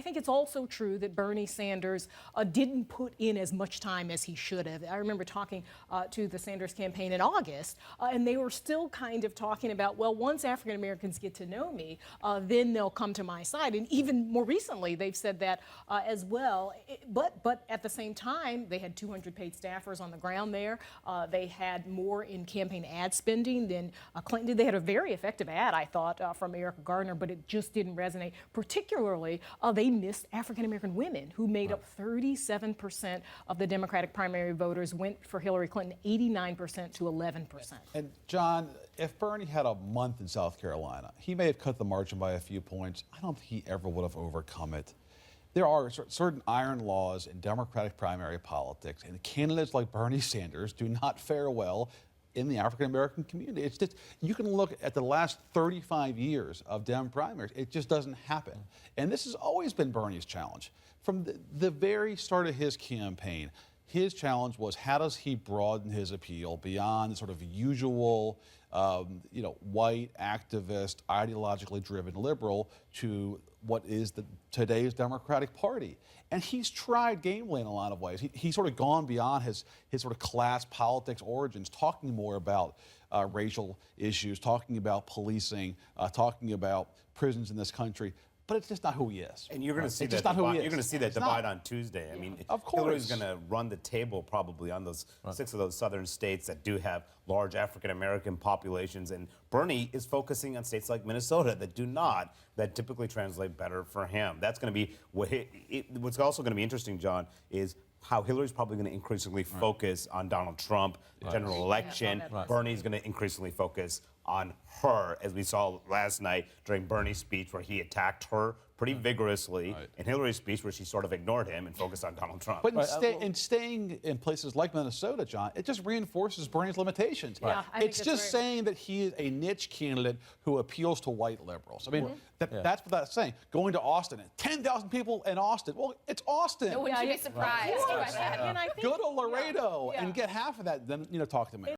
think it's also true that Bernie Sanders didn't put in as much time as he should have. I remember talking to the Sanders campaign in August, and they were still kind of talking about, well, once African Americans get to know me, then they'll come to my side. And even more recently, they've said that as well. But at the same time, they had 200 paid staffers on the ground there. They had more in campaign ad spending than Clinton did. They had a very effective ad, I thought, from Eric Gardner, but it just didn't resonate. Particularly, they missed African American women, who made up 37% of the Democratic primary voters, went for Hillary Clinton 89% to 11%. And John, if Bernie had a month in South Carolina, he may have cut the margin by a few points. I don't think he ever would have overcome it. There are certain iron laws in Democratic primary politics, and candidates like Bernie Sanders do not fare well in the African American community. It's just, you can look at the last 35 years of Dem primaries, it just doesn't happen. And this has always been Bernie's challenge. From the very start of his campaign, his challenge was, how does he broaden his appeal beyond the sort of usual, white, activist, ideologically driven liberal to what is today's Democratic Party? And he's tried gamely in a lot of ways. He's sort of gone beyond his sort of class politics origins, talking more about racial issues, talking about policing, talking about prisons in this country. But it's just not who he is. And you're going to see that divide. You're going to see that divide on Tuesday. I mean, of course, Hillary's going to run the table probably on those 6 of those southern states that do have large African American populations, and Bernie is focusing on states like Minnesota that do not, that typically translate better for him. That's going to be what's also going to be interesting, John, is how Hillary's probably going to increasingly focus on Donald Trump, general election. Bernie's going to increasingly focus on her, as we saw last night during Bernie's speech, where he attacked her pretty vigorously, and Hillary's speech, where she sort of ignored him and focused on Donald Trump. But in staying in places like Minnesota, John, it just reinforces Bernie's limitations. Yeah, it's just saying that he is a niche candidate who appeals to white liberals. I mean, that's what that's saying. Going to Austin, 10,000 people in Austin. Well, it's Austin. Wouldn't you be surprised? And I think, Go to Laredo and get half of that, then talk to me.